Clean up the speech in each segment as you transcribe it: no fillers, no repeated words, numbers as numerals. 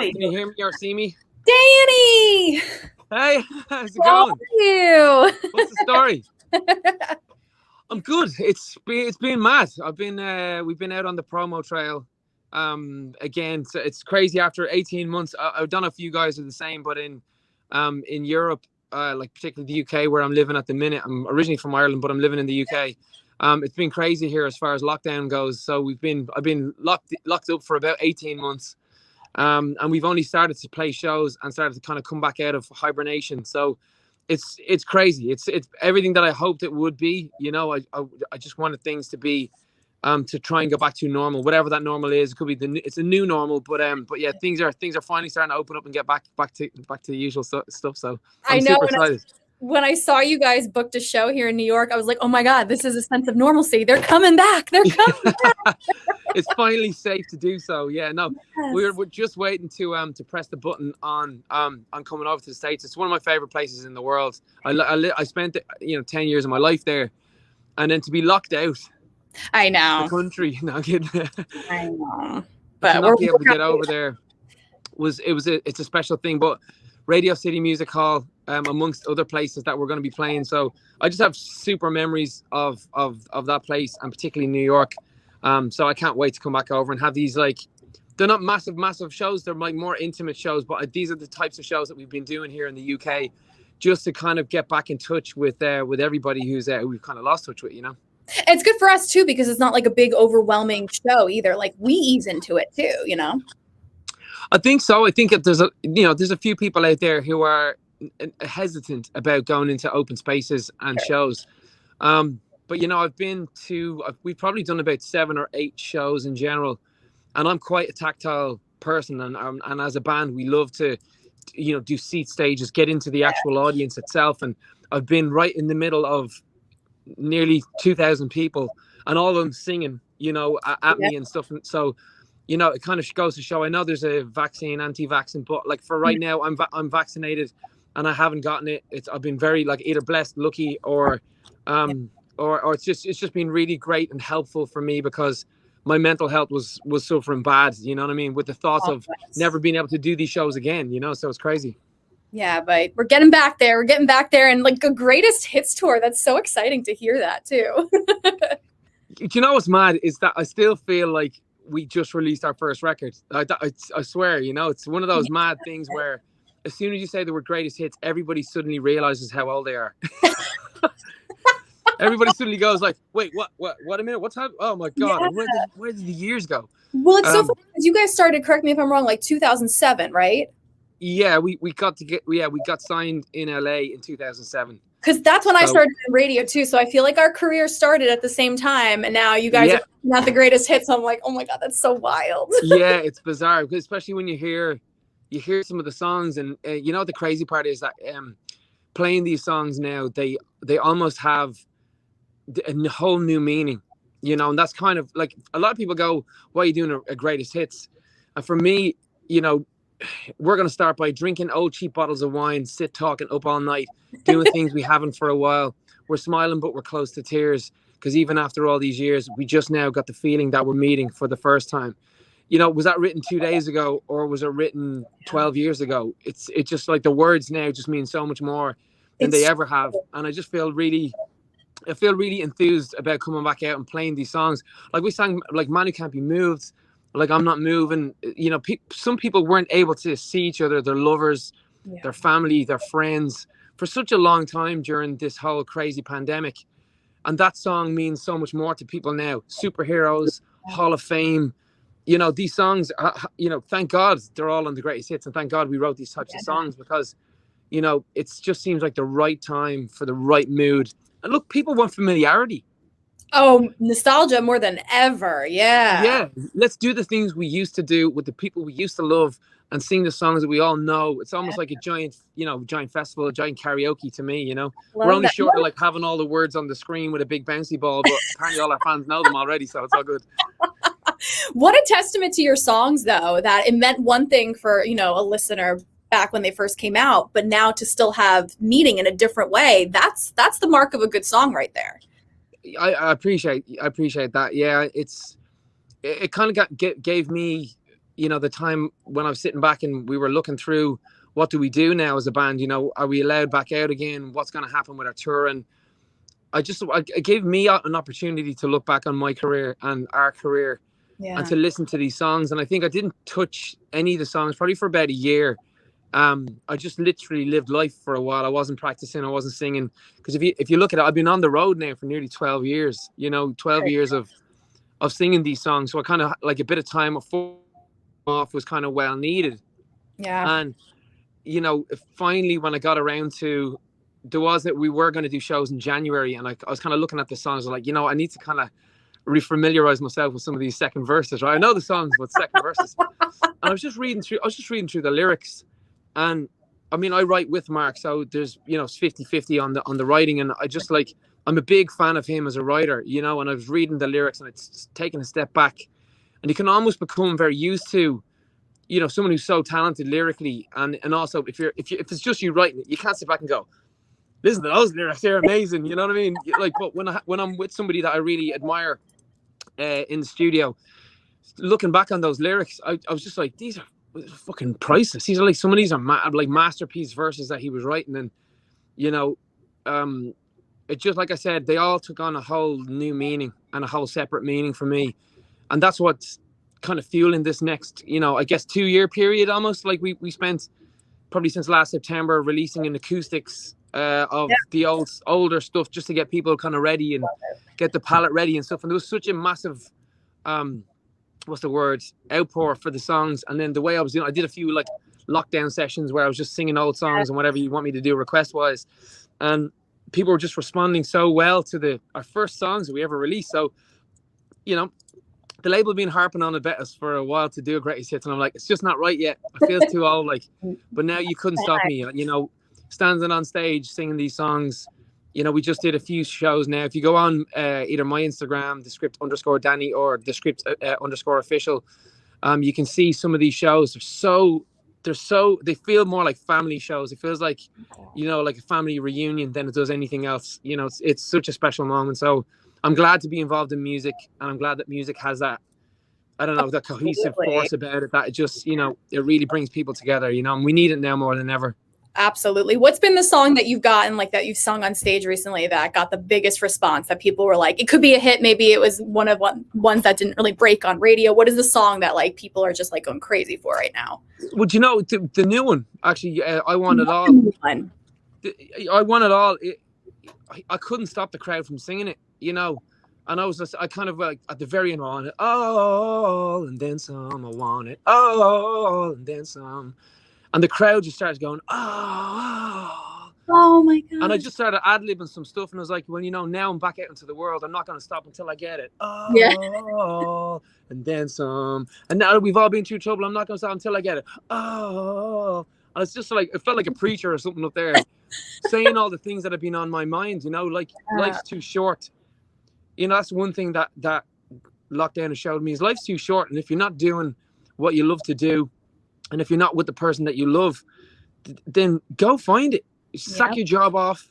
Can you hear me or see me? Danny! Hey, how's it How going? are you? What's the story? I'm good. It's been mad. We've been out on the promo trail. Again, so it's crazy. After 18 months, I've done a few guys are the same, but in Europe, like particularly the UK where I'm living at the minute. I'm originally from Ireland, but I'm living in the UK. It's been crazy here as far as lockdown goes. So I've been locked up for about 18 months. And we've only started to play shows and started to kind of come back out of hibernation. So it's crazy. It's everything that I hoped it would be. You know, I just wanted things to be to try and go back to normal, whatever that normal is. It could be it's a new normal, but yeah, things are finally starting to open up and get back to the usual stuff. So I I'm know super excited. when I saw you guys booked a show here in New York, I was like, oh my God, this is a sense of normalcy. They're coming back. They're coming back. It's finally safe to do so. Yeah, no, Yes. we're just waiting to press the button on coming over to the States. It's one of my favorite places in the world. I spent 10 years of my life there, and then to be locked out I the know. country, no kidding, I know. to But not we're be able to get happy. over there it's a special thing. But Radio City Music Hall, amongst other places that we're going to be playing. So I just have super memories of that place, and particularly New York. So I can't wait to come back over and have these, like, they're not massive shows. They're like more intimate shows, but these are the types of shows that we've been doing here in the UK, just to kind of get back in touch with everybody who we've kind of lost touch with, you know. It's good for us too, because it's not like a big overwhelming show either. Like we ease into it too, you know? I think so. I think if there's a few people out there who are hesitant about going into open spaces and shows. But we've probably done about 7 or 8 shows in general, and I'm quite a tactile person, and as a band we love to do seat stages, get into the actual audience itself. And I've been right in the middle of nearly 2,000 people, and all of them singing at me and stuff. And so it kind of goes to show, I know there's a vaccine, anti-vaccine, but like for right now, I'm vaccinated and I haven't gotten it. I've been very, like, either blessed, lucky, or it's just been really great and helpful for me, because my mental health was suffering bad, you know what I mean, with the thoughts of never being able to do these shows again, so it's crazy. Yeah, but we're getting back there. We're getting back there, and like a greatest hits tour. That's so exciting to hear that too. Do you know what's mad is that I still feel like we just released our first record. I swear, it's one of those mad things where as soon as you say the word greatest hits, everybody suddenly realizes how old they are. Everybody suddenly goes like, wait, what a minute, what's happening? Oh my God, yeah. Where did the years go? Well, it's so funny because you guys started, correct me if I'm wrong, like 2007, right? Yeah, we got signed in LA in 2007. Because that's when I started in radio too. So I feel like our career started at the same time, and now you guys are not the greatest hits. I'm like, oh my God, that's so wild. Yeah, it's bizarre, especially when you hear some of the songs, and the crazy part is that playing these songs now, they almost have a whole new meaning, and that's kind of like, a lot of people go, why are you doing a greatest hits? And for me, we're going to start by drinking old cheap bottles of wine, sit talking up all night, doing things we haven't for a while. We're smiling, but we're close to tears, because even after all these years, we just now got the feeling that we're meeting for the first time. Was that written 2 days ago, or was it written 12 years ago? It's just like the words now just mean so much more than they ever have. And I just feel really enthused about coming back out and playing these songs. Like we sang, like, Man Who Can't Be Moved, like I'm Not Moving. Some people weren't able to see each other, their lovers, their family, their friends, for such a long time during this whole crazy pandemic. And that song means so much more to people now. Superheroes, Hall of Fame. These songs, thank God they're all on the greatest hits, and thank God we wrote these types of songs, because it just seems like the right time for the right mood. And look, people want familiarity. Oh, nostalgia more than ever. Yeah, let's do the things we used to do with the people we used to love, and sing the songs that we all know. It's almost like a giant festival, a giant karaoke to me. We're only short of like having all the words on the screen with a big bouncy ball, but apparently all our fans know them already, so it's all good. What a testament to your songs, though, that it meant one thing for, a listener back when they first came out, but now to still have meaning in a different way, that's the mark of a good song right there. I appreciate that. Yeah, it kind of gave me, you know, the time when I was sitting back and we were looking through, what do we do now as a band? You know, are we allowed back out again? What's going to happen with our tour? And it gave me an opportunity to look back on my career and our career, and to listen to these songs. And I think I didn't touch any of the songs probably for about a year. I just literally lived life for a while. I wasn't practicing, I wasn't singing, because if you look at it, I've been on the road now for nearly 12 years, you know, 12 years of singing these songs. So I kind of like a bit of time off was kind of well needed. And you know, finally when I got around to, we were going to do shows in January, and I was kind of looking at the songs, like, you know, I need to kind of refamiliarize myself with some of these second verses, right? I know the songs, but second verses. And I was just reading through the lyrics, and I mean, I write with Mark, so there's, you know, 50-50 on the writing, and I just like, I'm a big fan of him as a writer, you know, and I was reading the lyrics, and it's taking a step back, and you can almost become very used to, you know, someone who's so talented lyrically, and also if it's just you writing it, you can't sit back and go, listen to those lyrics, they're amazing, you know what I mean? Like, but when I'm with somebody that I really admire in the studio, looking back on those lyrics, I was just like, these are fucking priceless. These are like, some of these are like masterpiece verses that he was writing, and you know, it just, like I said, they all took on a whole new meaning and a whole separate meaning for me, and that's what's kind of fueling this next, you know, I guess 2-year period almost. Like we spent probably since last September releasing an acoustics of the older stuff, just to get people kind of ready and get the palette ready and stuff. And there was such a massive outpour for the songs. And then the way I was doing, I did a few like lockdown sessions where I was just singing old songs and whatever you want me to do request wise, and people were just responding so well to our first songs that we ever released. So, you know, the label been harping on about us for a while to do a greatest hits, and I'm like, it's just not right yet. I feel too old, like. But now you couldn't stop me, you know, standing on stage singing these songs. You know, we just did a few shows now. If you go on either my Instagram, the script_Danny, or the script_official, you can see some of these shows. They feel more like family shows. It feels like, you know, like a family reunion than it does anything else. You know, it's such a special moment. So I'm glad to be involved in music, and I'm glad that music has that, I don't know, that cohesive force about it, that it just, you know, it really brings people together, you know, and we need it now more than ever. Absolutely. What's been the song that you've gotten, like, that you've sung on stage recently that got the biggest response, that people were like, it could be a hit, maybe it was ones that didn't really break on radio? What is the song that like people are just like going crazy for right now? Well, you know, the new one, actually, I Want It All. I Want It All. I couldn't stop the crowd from singing it, you know. And I kind of like at the very end, I want it all and then some. I want it all and then some. And the crowd just started going, oh my God. And I just started ad-libbing some stuff, and I was like, well, you know, now I'm back out into the world. I'm not going to stop until I get it. Oh, and then some. And now that we've all been through trouble, I'm not going to stop until I get it. Oh. And it's just like, it felt like a preacher or something up there saying all the things that have been on my mind, you know, like life's too short. You know, that's one thing that lockdown has showed me, is life's too short. And if you're not doing what you love to do, and if you're not with the person that you love, then go find it. Sack your job off,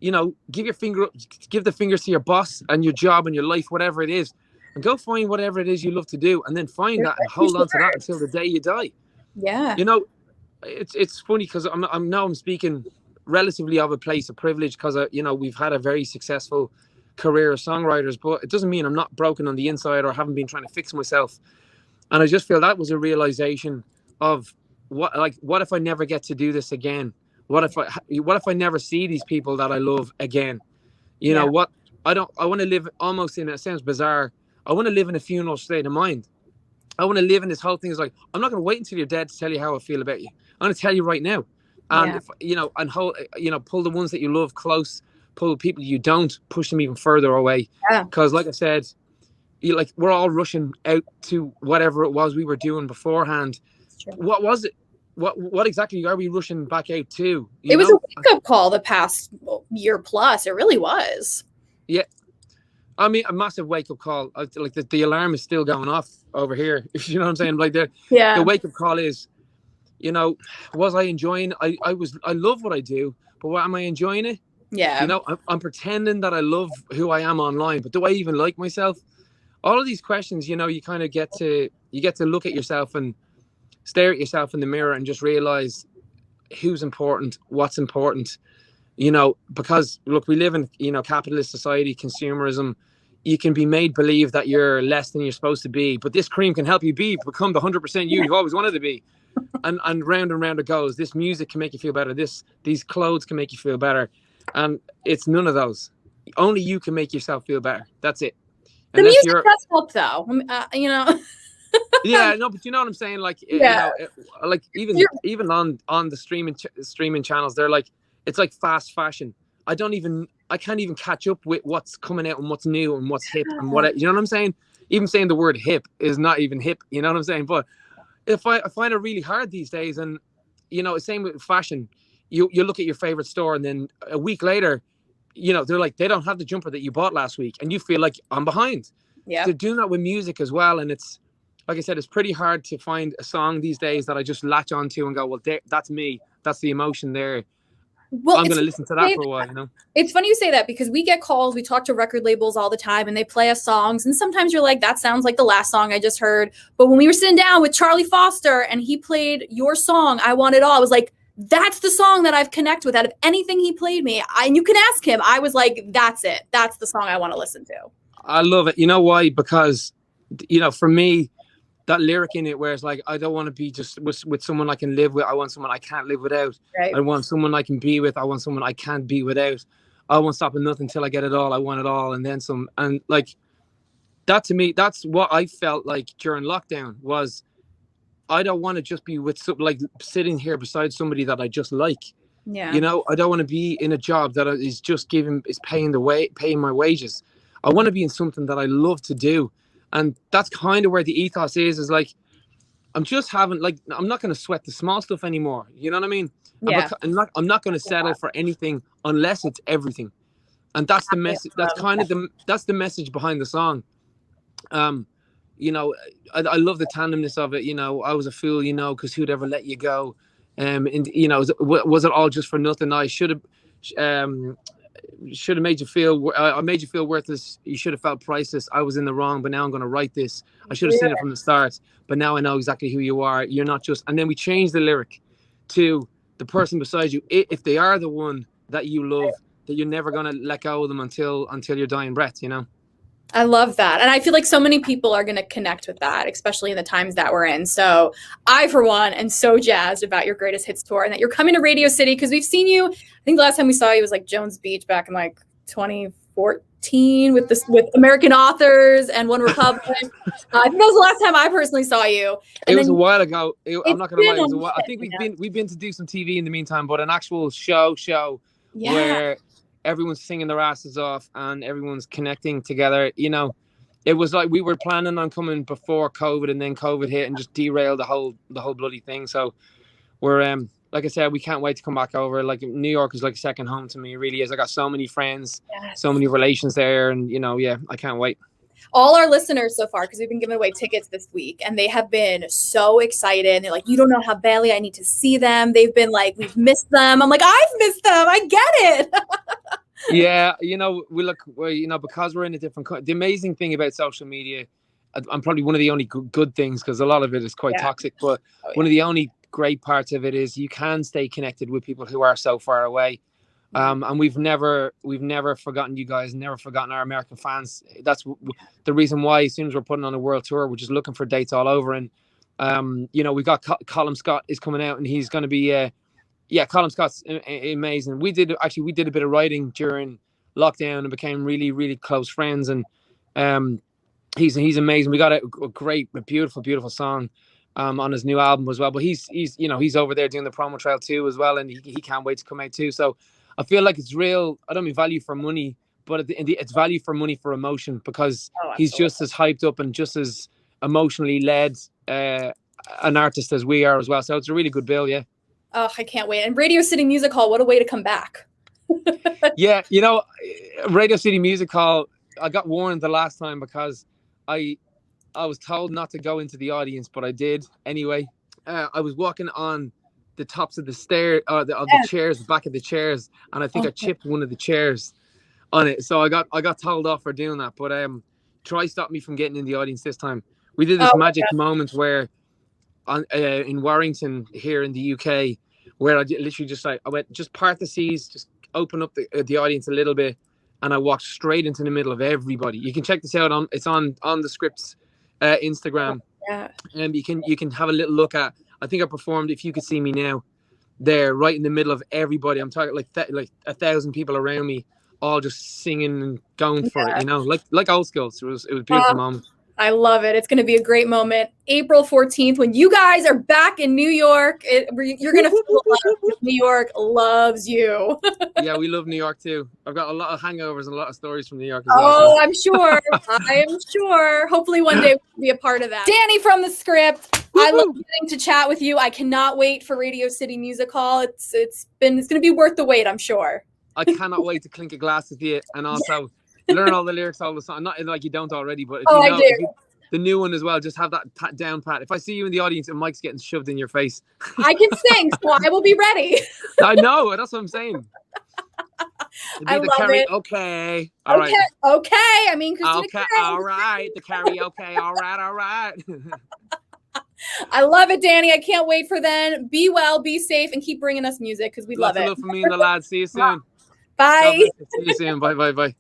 you know, give the fingers to your boss and your job and your life, whatever it is, and go find whatever it is you love to do, and then find that and hold on to that until the day you die. Yeah. You know, it's funny because I'm speaking relatively of a place of privilege, because you know, we've had a very successful career as songwriters, but it doesn't mean I'm not broken on the inside or haven't been trying to fix myself. And I just feel that was a realization of what if I never get to do this again? What if I never see these people that I love again? You know what? I want to live almost in, it sounds bizarre, I want to live in a funeral state of mind. I want to live in this whole thing. Is like, I'm not going to wait until you're dead to tell you how I feel about you. I'm going to tell you right now. And if, you know, and pull the ones that you love close, pull the people you don't, push them even further away. Because like I said, we're all rushing out to whatever it was we were doing beforehand. What was it? What exactly are we rushing back out to? It was a wake-up call the past year plus. It really was. Yeah. I mean, a massive wake-up call. Like the alarm is still going off over here. You know what I'm saying? Like the wake-up call is, you know, was I enjoying? I love what I do, but am I enjoying it? Yeah. You know, I'm pretending that I love who I am online, but do I even like myself? All of these questions, you know, you kind of get to look at yourself and stare at yourself in the mirror and just realize who's important, what's important, you know, because look, we live in, you know, capitalist society, consumerism. You can be made believe that you're less than you're supposed to be, but this cream can help you become the 100% you've always wanted to be. And round it goes. This music can make you feel better. These clothes can make you feel better. And it's none of those. Only you can make yourself feel better. That's it. The music does help, though. You know. Yeah, no, but you know what I'm saying. Like, yeah. you know, like even on the streaming channels, they're like, it's like fast fashion. I can't even catch up with what's coming out and what's new and what's hip and what, you know what I'm saying. Even saying the word hip is not even hip. You know what I'm saying. But I find it really hard these days, and you know, same with fashion. You look at your favorite store, and then a week later, you know, they're like, they don't have the jumper that you bought last week, and you feel like I'm behind. Yeah, they're doing that with music as well, and it's like I said, it's pretty hard to find a song these days that I just latch onto and go, well, that's me. That's the emotion there. Well, I'm going to listen to that for a while, you know? It's funny you say that because we get calls, we talk to record labels all the time and they play us songs. And sometimes you're like, that sounds like the last song I just heard. But when we were sitting down with Charlie Foster and he played your song, I Want It All, I was like, that's the song that I've connected with out of anything he played me. And you can ask him. I was like, that's it. That's the song I want to listen to. I love it. You know why? Because, you know, for me, that lyric in it where it's like, I don't want to be just with someone I can live with. I want someone I can't live without. Right. I want someone I can be with. I want someone I can't be without. I won't stop at nothing until I get it all. I want it all and then some. And like that, to me, that's what I felt like during lockdown was, I don't want to just be with like sitting here beside somebody that I just like. Yeah. You know, I don't want to be in a job that is just paying my wages. I want to be in something that I love to do. And that's kind of where the ethos is like, I'm just having, like, I'm not going to sweat the small stuff anymore. You know what I mean? Yeah. I'm not going to settle for anything unless it's everything. And that's the message. That's kind of that's the message behind the song. You know, I love the tandemness of it. You know, I was a fool, you know, because who'd ever let you go? And, you know, was it all just for nothing? I should have made you feel, I made you feel worthless. You should have felt priceless. I was in the wrong, but now I'm going to write this. I should have seen it from the start, but now I know exactly who you are. You're not just, and then we change the lyric to the person beside you. If they are the one that you love, that you're never going to let go of them until your dying breath, you know? I love that. And I feel like so many people are going to connect with that, especially in the times that we're in. So I, for one, am so jazzed about your Greatest Hits tour and that you're coming to Radio City because we've seen you. I think the last time we saw you was like Jones Beach back in like 2014 with American Authors and One Republic. I think that was the last time I personally saw you. And it was a while ago. I'm not going to lie. It was a while. I think we've been to do some TV in the meantime, but an actual show where everyone's singing their asses off and everyone's connecting together. You know, it was like we were planning on coming before COVID, and then COVID hit and just derailed the whole bloody thing. So we're like I said, we can't wait to come back over. Like New York is like a second home to me. It really is. I got so many friends, so many relations there, and you know, I can't wait. All our listeners so far, because we've been giving away tickets this week, and they have been so excited. They're like, you don't know how badly I need to see them. They've been like, we've missed them. I'm like, I've missed them. I get it. Yeah, you know, because we're in a different. The amazing thing about social media, I'm probably one of the only good things, because a lot of it is quite toxic. But one of the only great parts of it is you can stay connected with people who are so far away. And we've never forgotten you guys, never forgotten our American fans. That's the reason why, as soon as we're putting on a world tour, we're just looking for dates all over. And you know, we got Colin Scott is coming out, and he's going to be Colin Scott's amazing. We did a bit of writing during lockdown and became really, really close friends. And he's amazing. We got a beautiful song on his new album as well. But he's over there doing the promo trail too as well, and he can't wait to come out too. So I feel like it's real. I don't mean value for money, but it's value for money for emotion, because he's just as hyped up and just as emotionally led an artist as we are as well. So it's a really good bill, yeah. Oh, I can't wait. And Radio City Music Hall, what a way to come back. Yeah, you know, Radio City Music Hall, I got warned the last time because I was told not to go into the audience, but I did anyway. I was walking on the tops of the the chairs, the back of the chairs, and I think I chipped one of the chairs on it. So I got told off for doing that. But Troy stopped me from getting in the audience this time. We did this magic moment where in Warrington here in the UK, where I literally just like I went just part the seas, just open up the audience a little bit, and I walked straight into the middle of everybody. You can check this out it's on the Scripts Instagram, Yeah. and you can have a little look at. I think I performed If You Could See Me Now, there right in the middle of everybody. I'm talking like 1,000 people around me, all just singing and going for it, you know, like old school. So it was a beautiful moment. I love it. It's going to be a great moment. April 14th, when you guys are back in New York, you're going to feel like New York loves you. Yeah, we love New York too. I've got a lot of hangovers and a lot of stories from New York as well. Oh, I'm sure. I am sure. Hopefully one day we'll be a part of that. Danny from the Script. I love getting to chat with you. I cannot wait for Radio City Music Hall. It's going to be worth the wait, I'm sure. I cannot wait to clink a glass with you and also learn all the lyrics all the time. Not like you don't already, but if you know the new one as well, just have that down pat. If I see you in the audience and Mike's getting shoved in your face, I can sing, so I will be ready. I know, that's what I'm saying. I love it. Okay. All right. Okay. I mean, Christina. Okay. All right. The karaoke. All right. I love it, Danny. I can't wait for then. Be well, be safe, and keep bringing us music because we love it. Lots of love from me and the lads. See you soon. Bye. See you soon. Bye.